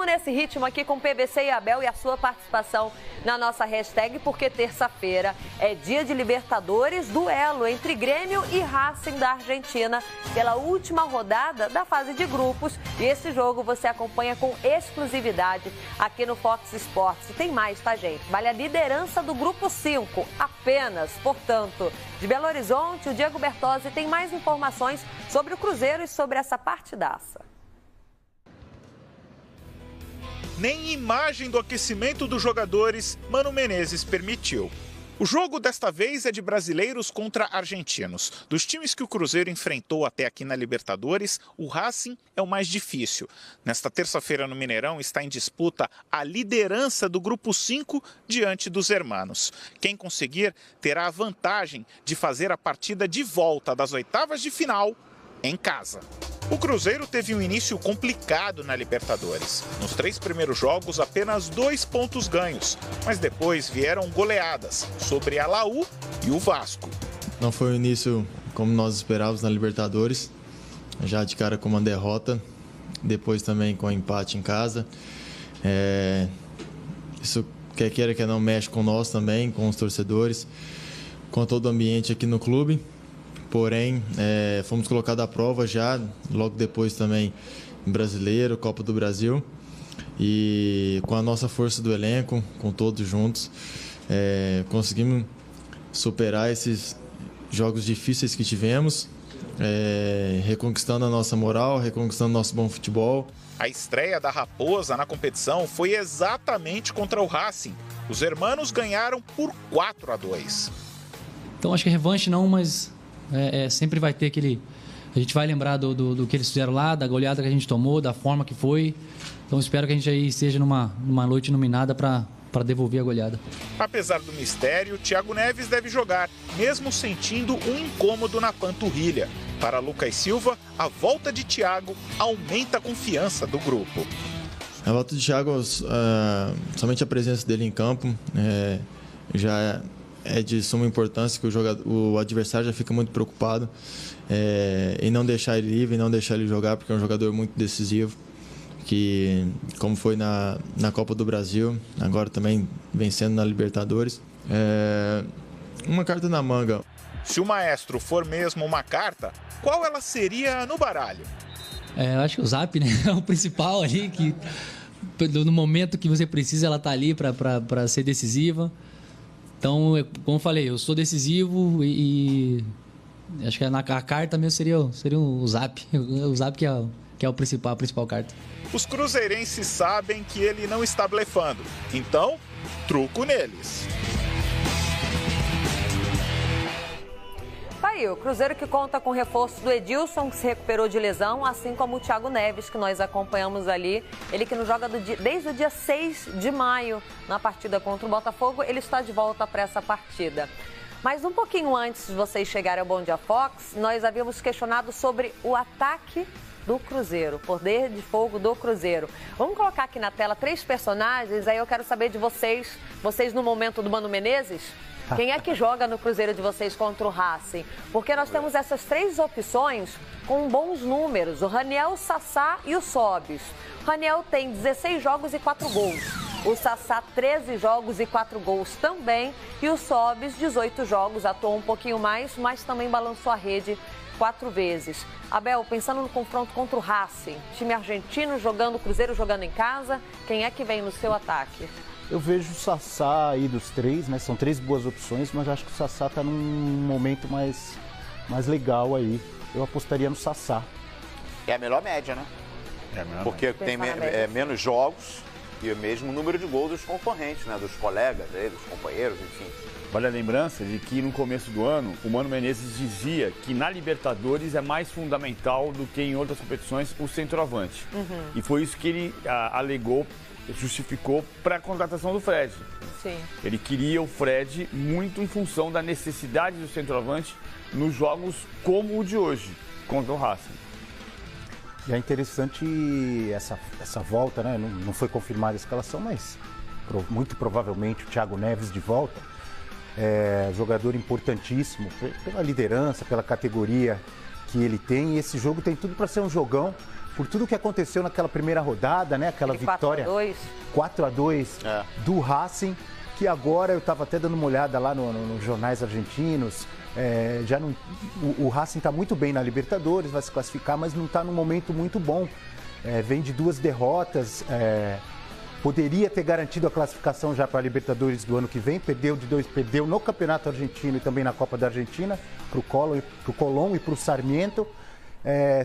Vamos nesse ritmo aqui com PVC e Abel e a sua participação na nossa hashtag, porque terça-feira é dia de Libertadores, duelo entre Grêmio e Racing da Argentina pela última rodada da fase de grupos. E esse jogo você acompanha com exclusividade aqui no Fox Sports. E tem mais, tá, gente? Vale a liderança do grupo 5, apenas. Portanto, de Belo Horizonte, o Diego Bertozzi tem mais informações sobre o Cruzeiro e sobre essa partidaça. Nem imagem do aquecimento dos jogadores Mano Menezes permitiu. O jogo desta vez é de brasileiros contra argentinos. Dos times que o Cruzeiro enfrentou até aqui na Libertadores, o Racing é o mais difícil. Nesta terça-feira no Mineirão está em disputa a liderança do grupo 5 diante dos hermanos. Quem conseguir terá a vantagem de fazer a partida de volta das oitavas de final em casa. O Cruzeiro teve um início complicado na Libertadores. Nos 3 primeiros jogos, apenas 2 pontos ganhos, mas depois vieram goleadas sobre a Laú e o Vasco. Não foi um início como nós esperávamos na Libertadores, já de cara com uma derrota, depois também com um empate em casa. Isso, quer queira, quer não, mexe com nós também, com os torcedores, com todo o ambiente aqui no clube. Porém, fomos colocados à prova já, logo depois também Brasileiro, Copa do Brasil. E com a nossa força do elenco, com todos juntos, conseguimos superar esses jogos difíceis que tivemos, reconquistando a nossa moral, reconquistando nosso bom futebol. A estreia da Raposa na competição foi exatamente contra o Racing. Os hermanos ganharam por 4-2. Então acho que revanche não, mas... sempre vai ter aquele... A gente vai lembrar do que eles fizeram lá, da goleada que a gente tomou, da forma que foi. Então espero que a gente aí esteja numa noite iluminada para devolver a goleada. Apesar do mistério, Thiago Neves deve jogar, mesmo sentindo um incômodo na panturrilha. Para Lucas Silva, a volta de Thiago aumenta a confiança do grupo. A volta de Thiago, somente a presença dele em campo, já é de suma importância, que o adversário já fica muito preocupado em não deixar ele livre, não deixar ele jogar, porque é um jogador muito decisivo, que como foi na Copa do Brasil, agora também vencendo na Libertadores. Uma carta na manga. Se o maestro for mesmo uma carta, qual ela seria no baralho? Eu acho que o Zap, né, é o principal ali, que no momento que você precisa, ela tá ali para ser decisiva. Então, como eu falei, eu sou decisivo e acho que a carta mesmo seria o Zap. O Zap que é a principal carta. Os cruzeirenses sabem que ele não está blefando, então, truco neles. Tá aí, o Cruzeiro que conta com o reforço do Edilson, que se recuperou de lesão, assim como o Thiago Neves, que nós acompanhamos ali. Ele que não joga desde o dia 6 de maio na partida contra o Botafogo, ele está de volta para essa partida. Mas um pouquinho antes de vocês chegarem ao Bom Dia Fox, nós havíamos questionado sobre o ataque do Cruzeiro, o poder de fogo do Cruzeiro. Vamos colocar aqui na tela 3 personagens, aí eu quero saber de vocês no momento do Mano Menezes, quem é que joga no Cruzeiro de vocês contra o Racing? Porque nós temos essas 3 opções com bons números, o Raniel, o Sassá e o Sobis. O Raniel tem 16 jogos e 4 gols. O Sassá, 13 jogos e 4 gols também. E o Sobis, 18 jogos, atuou um pouquinho mais, mas também balançou a rede 4 vezes. Abel, pensando no confronto contra o Racing, time argentino jogando, o Cruzeiro jogando em casa, quem é que vem no seu ataque? Eu vejo o Sassá aí dos 3, né? São 3 boas opções, mas acho que o Sassá está num momento mais legal aí. Eu apostaria no Sassá. É a melhor média, né? Porque tem menos jogos e o mesmo número de gols dos concorrentes, né? Dos colegas, dos companheiros, enfim. Vale a lembrança de que no começo do ano, o Mano Menezes dizia que na Libertadores é mais fundamental do que em outras competições o centroavante. E foi isso que ele alegou, justificou para a contratação do Fred. Sim. Ele queria o Fred muito em função da necessidade do centroavante nos jogos como o de hoje, contra o Racing. E é interessante essa volta, né? Não foi confirmada a escalação, mas muito provavelmente o Thiago Neves de volta. Jogador importantíssimo pela liderança, pela categoria que ele tem. E esse jogo tem tudo para ser um jogão. por tudo que aconteceu naquela primeira rodada, né? Aquela vitória 4-2 do Racing, que agora eu estava até dando uma olhada lá nos jornais argentinos. O Racing está muito bem na Libertadores, vai se classificar, mas não está num momento muito bom. Vem de 2 derrotas, poderia ter garantido a classificação já para a Libertadores do ano que vem, perdeu no Campeonato Argentino e também na Copa da Argentina, para o Colón e para o Sarmiento,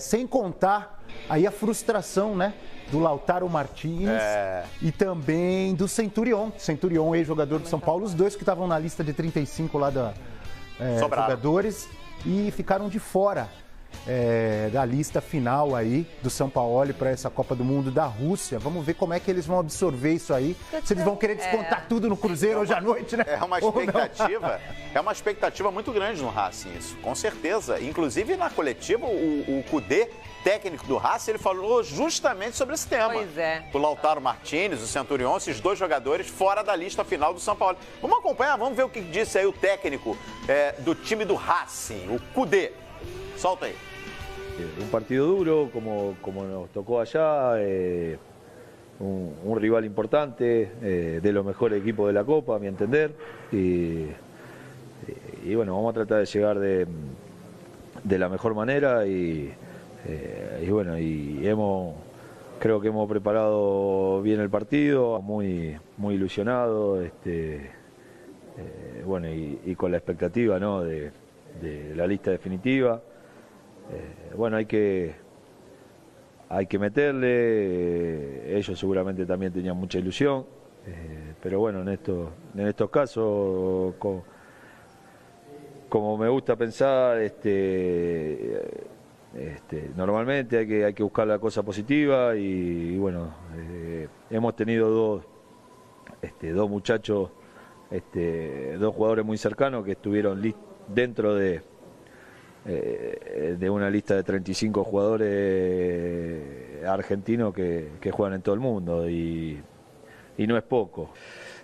sem contar aí a frustração, né, do Lautaro Martínez e também do Centurión, ex-jogador do São Paulo, os dois que estavam na lista de 35 lá jogadores e ficaram de fora da lista final aí do Sampaoli para essa Copa do Mundo da Rússia. Vamos ver como é que eles vão absorver isso aí. Se eles vão querer descontar tudo no Cruzeiro hoje à noite, né? É uma expectativa muito grande no Racing, isso, com certeza. Inclusive na coletiva, o Kudê, técnico do Racing, ele falou justamente sobre esse tema. Pois é. O Lautaro Martínez, o Centurión, esses 2 jogadores fora da lista final do São Paulo. Vamos acompanhar, vamos ver o que disse aí o técnico do time do Racing, o Kudê. Solta aí. Un partido duro, como nos tocó allá, un rival importante, de los mejores equipos de la Copa, a mi entender. Y bueno, vamos a tratar de llegar de la mejor manera y bueno, creo que hemos preparado bien el partido, muy ilusionado, bueno, y con la expectativa, ¿no?, de la lista definitiva. Bueno, hay que meterle, ellos seguramente también tenían mucha ilusión, pero bueno, en estos casos, como me gusta pensar, normalmente hay que buscar la cosa positiva y bueno, hemos tenido dos muchachos, 2 jugadores muy cercanos que estuvieron dentro de una lista de 35 jugadores argentinos que juegan en todo el mundo y no es poco.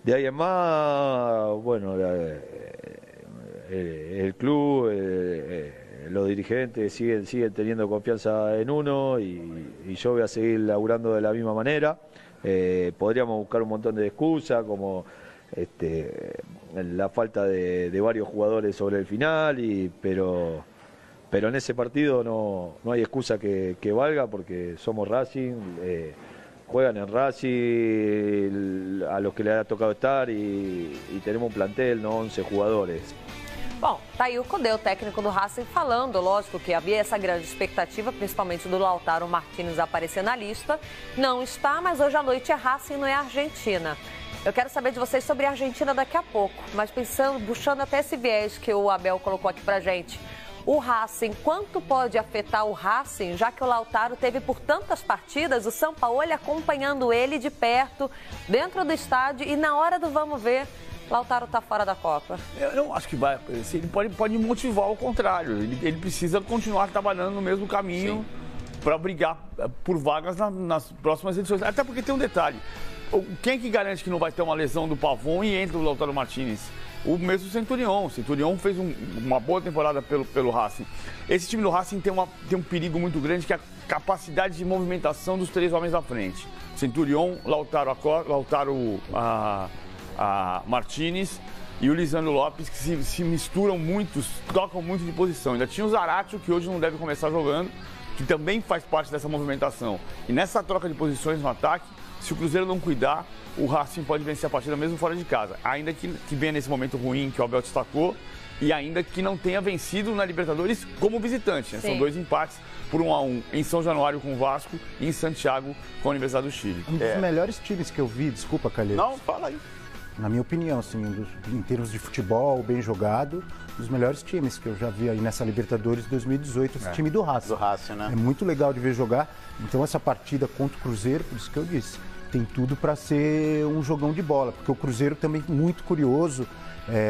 De ahí en más, bueno, el club, los dirigentes siguen teniendo confianza en uno y yo voy a seguir laburando de la misma manera. Podríamos buscar un montón de excusas como la falta de varios jugadores sobre el final, pero en ese partido no hay excusa que valga porque somos Racing, juegan en Racing a los que les ha tocado estar y tenemos un plantel, no 11 jugadores. Bom, tá aí o Kudê, o técnico do Racing, falando, lógico, que havia essa grande expectativa, principalmente do Lautaro Martínez aparecer na lista. Não está, mas hoje à noite é Racing, não é Argentina. Eu quero saber de vocês sobre a Argentina daqui a pouco, mas puxando até esse viés que o Abel colocou aqui pra gente. O Racing, quanto pode afetar o Racing, já que o Lautaro teve por tantas partidas, o Sampaoli acompanhando ele de perto, dentro do estádio, e na hora do vamos ver, Lautaro está fora da Copa. Eu não acho que vai. Ele pode motivar ao contrário. Ele precisa continuar trabalhando no mesmo caminho para brigar por vagas nas próximas edições. Até porque tem um detalhe. Quem que garante que não vai ter uma lesão do Pavon e entra o Lautaro Martínez? O mesmo Centurión. O Centurión fez uma boa temporada pelo Racing. Esse time do Racing tem um perigo muito grande, que é a capacidade de movimentação dos 3 homens à frente. Centurión, Lautaro Martínez e o Lisandro Lopes, que se misturam muito, trocam muito de posição. Ainda tinha o Zaratio, que hoje não deve começar jogando, que também faz parte dessa movimentação. E nessa troca de posições no ataque, se o Cruzeiro não cuidar, o Racing pode vencer a partida mesmo fora de casa. Ainda que venha nesse momento ruim que o Abel destacou e ainda que não tenha vencido na Libertadores como visitante. Né? São 2 empates por 1-1 em São Januário com o Vasco e em Santiago com a Universidade do Chile. Um dos melhores times que eu vi, desculpa, Calheiros. Não, fala aí. Na minha opinião, assim, em termos de futebol, bem jogado, dos melhores times que eu já vi aí nessa Libertadores 2018, esse time do Racing. Do Racing, né? É muito legal de ver jogar. Então essa partida contra o Cruzeiro, por isso que eu disse, tem tudo para ser um jogão de bola, porque o Cruzeiro também muito curioso,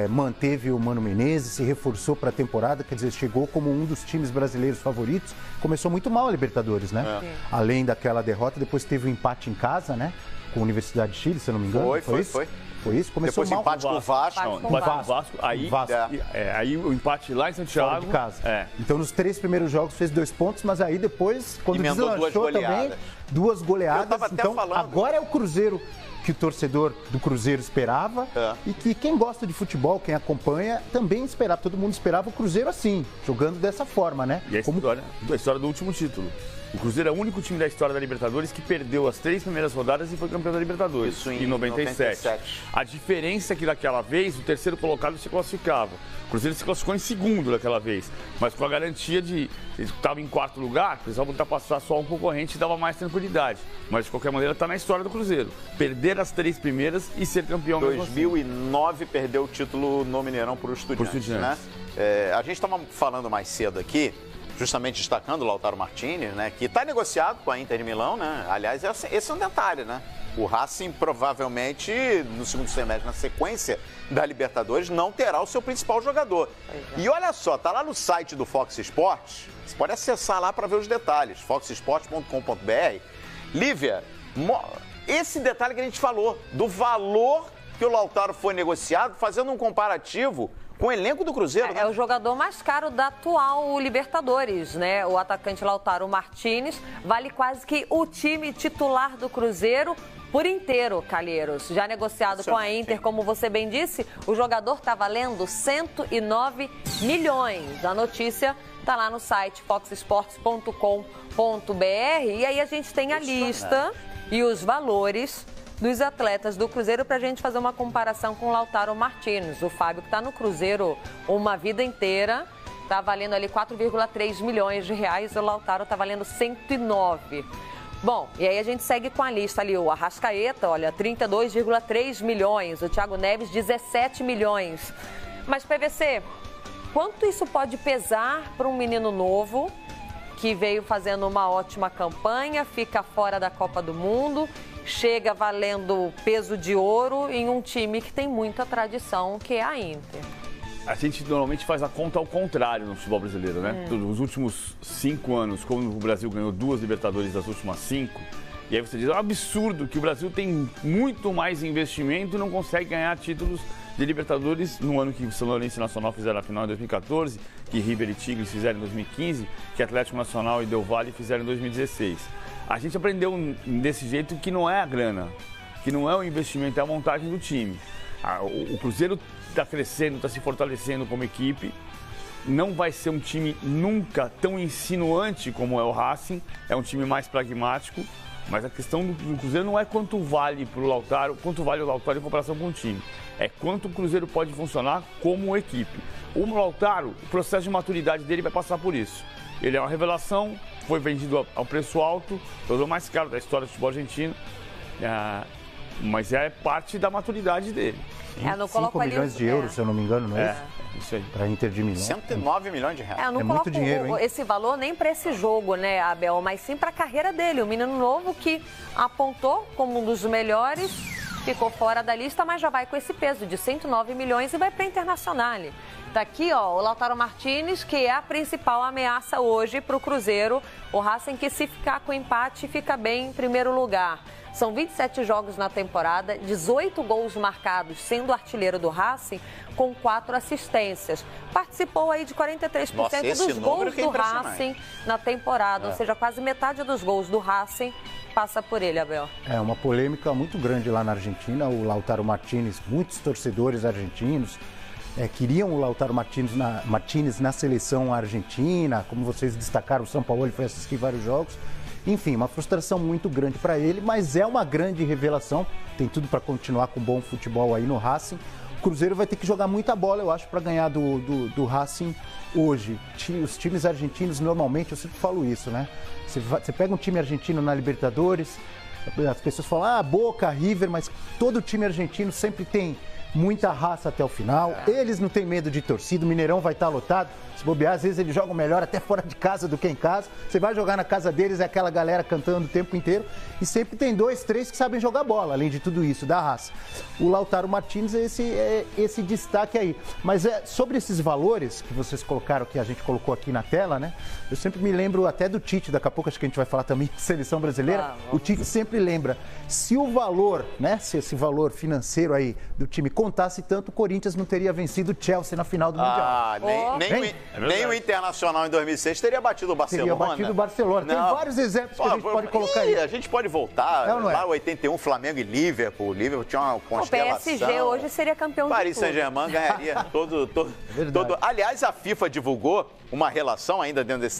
manteve o Mano Menezes, se reforçou para a temporada, quer dizer, chegou como um dos times brasileiros favoritos, começou muito mal a Libertadores, né? Além daquela derrota, depois teve o empate em casa, né? com a Universidade de Chile, se eu não me engano. Foi. Foi isso? Começou depois mal. empate com o Vasco. Empate com o Vasco. Aí o empate lá em Santiago. Fora de casa. É. Então, nos 3 primeiros jogos fez 2 pontos, mas aí depois, quando deslanchou também, 2 goleadas. Eu tava até então, falando. agora é o Cruzeiro que o torcedor do Cruzeiro esperava e que quem gosta de futebol, quem acompanha, também esperava. Todo mundo esperava o Cruzeiro assim, jogando dessa forma, né? E a história do último título. O Cruzeiro é o único time da história da Libertadores que perdeu as 3 primeiras rodadas e foi campeão da Libertadores. Isso em 97. A diferença é que daquela vez o terceiro colocado se classificava. O Cruzeiro se classificou em segundo daquela vez, mas com a garantia de estava em 4º lugar, precisava ultrapassar só um concorrente e dava mais tranquilidade. Mas de qualquer maneira está na história do Cruzeiro. Perder as 3 primeiras e ser campeão. 2009 perdeu o título no Mineirão para o Estudiantes, né? A gente estava falando mais cedo aqui, justamente destacando o Lautaro Martinez, né, que está negociado com a Inter de Milão, né? Aliás, esse é um detalhe, né? O Racing provavelmente, no segundo semestre, na sequência da Libertadores, não terá o seu principal jogador. E olha só, tá lá no site do Fox Sports, você pode acessar lá para ver os detalhes, foxsports.com.br. Lívia, esse detalhe que a gente falou, do valor que o Lautaro foi negociado, fazendo um comparativo com o elenco do Cruzeiro, né? É o jogador mais caro da atual Libertadores, né? O atacante Lautaro Martinez vale quase que o time titular do Cruzeiro por inteiro, Calheiros. Já negociado com a Inter, como você bem disse, o jogador está valendo 109 milhões. A notícia está lá no site foxsports.com.br e aí a gente tem a lista e os valores dos atletas do Cruzeiro para a gente fazer uma comparação com o Lautaro Martinez. O Fábio, que está no Cruzeiro uma vida inteira, está valendo ali 4,3 milhões de reais, o Lautaro está valendo 109. Bom, e aí a gente segue com a lista ali, o Arrascaeta, olha, 32,3 milhões, o Thiago Neves, 17 milhões. Mas, PVC, quanto isso pode pesar para um menino novo que veio fazendo uma ótima campanha, fica fora da Copa do Mundo, chega valendo peso de ouro em um time que tem muita tradição, que é a Inter? A gente normalmente faz a conta ao contrário no futebol brasileiro, né? Nos últimos 5 anos, como o Brasil ganhou 2 Libertadores das últimas 5, e aí você diz, é um absurdo que o Brasil tem muito mais investimento e não consegue ganhar títulos de Libertadores no ano que o São Lourenço e Nacional fizeram a final em 2014, que River e Tigres fizeram em 2015, que Atlético Nacional e Del Valle fizeram em 2016. A gente aprendeu desse jeito que não é a grana, que não é o investimento, é a montagem do time. O Cruzeiro está crescendo, está se fortalecendo como equipe. Não vai ser um time nunca tão insinuante como é o Racing, é um time mais pragmático. Mas a questão do Cruzeiro não é quanto vale para o Lautaro, quanto vale o Lautaro em comparação com o time. É quanto o Cruzeiro pode funcionar como equipe. O Lautaro, o processo de maturidade dele vai passar por isso. Ele é uma revelação, foi vendido ao preço alto, o mais caro da história do futebol argentino. Mas é parte da maturidade dele. 5 milhões de euros, se eu não me engano, não é isso? Isso aí. Para Inter de Milão. 109 milhões de reais. Eu não É coloco muito dinheiro, hein? esse valor nem para esse jogo, né, Abel? Mas sim para a carreira dele. O menino novo que apontou como um dos melhores, ficou fora da lista, mas já vai com esse peso de 109 milhões e vai para a Internacional. Tá aqui, ó, o Lautaro Martinez, que é a principal ameaça hoje para o Cruzeiro. O Racing, que se ficar com empate, fica bem em primeiro lugar. São 27 jogos na temporada, 18 gols marcados, sendo artilheiro do Racing, com 4 assistências. Participou aí de 43% dos gols do Racing na temporada, ou seja, quase metade dos gols do Racing passa por ele, Abel. É uma polêmica muito grande lá na Argentina, o Lautaro Martinez, muitos torcedores argentinos queriam o Lautaro Martinez na seleção argentina, como vocês destacaram, o São Paulo foi assistir vários jogos. Enfim, uma frustração muito grande para ele, mas é uma grande revelação. Tem tudo para continuar com bom futebol aí no Racing. O Cruzeiro vai ter que jogar muita bola, eu acho, para ganhar do Racing hoje. Os times argentinos, normalmente, eu sempre falo isso, né? Você pega um time argentino na Libertadores, as pessoas falam, Boca, River, mas todo time argentino sempre tem muita raça até o final. Eles não têm medo de torcida, o Mineirão vai estar lotado. Se bobear, às vezes eles jogam melhor até fora de casa do que em casa. Você vai jogar na casa deles, é aquela galera cantando o tempo inteiro. E sempre tem 2, 3 que sabem jogar bola, além de tudo isso, da raça. O Lautaro Martínez é esse destaque aí. Mas sobre esses valores que vocês colocaram, que a gente colocou aqui na tela, né? Eu sempre me lembro até do Tite, daqui a pouco acho que a gente vai falar também de seleção brasileira. O Tite sempre lembra, se o valor, né? Se esse valor financeiro aí do time contasse tanto, o Corinthians não teria vencido o Chelsea na final do Mundial. Nem o Internacional em 2006 teria batido o Barcelona. Teria batido o Barcelona. Tem vários exemplos que a gente pode colocar aí. A gente pode voltar. Lá 81, Flamengo e Liverpool. O Liverpool tinha uma constelação. O PSG hoje seria campeão de tudo. Paris Saint-Germain ganharia todo. Aliás, a FIFA divulgou uma relação ainda dentro desse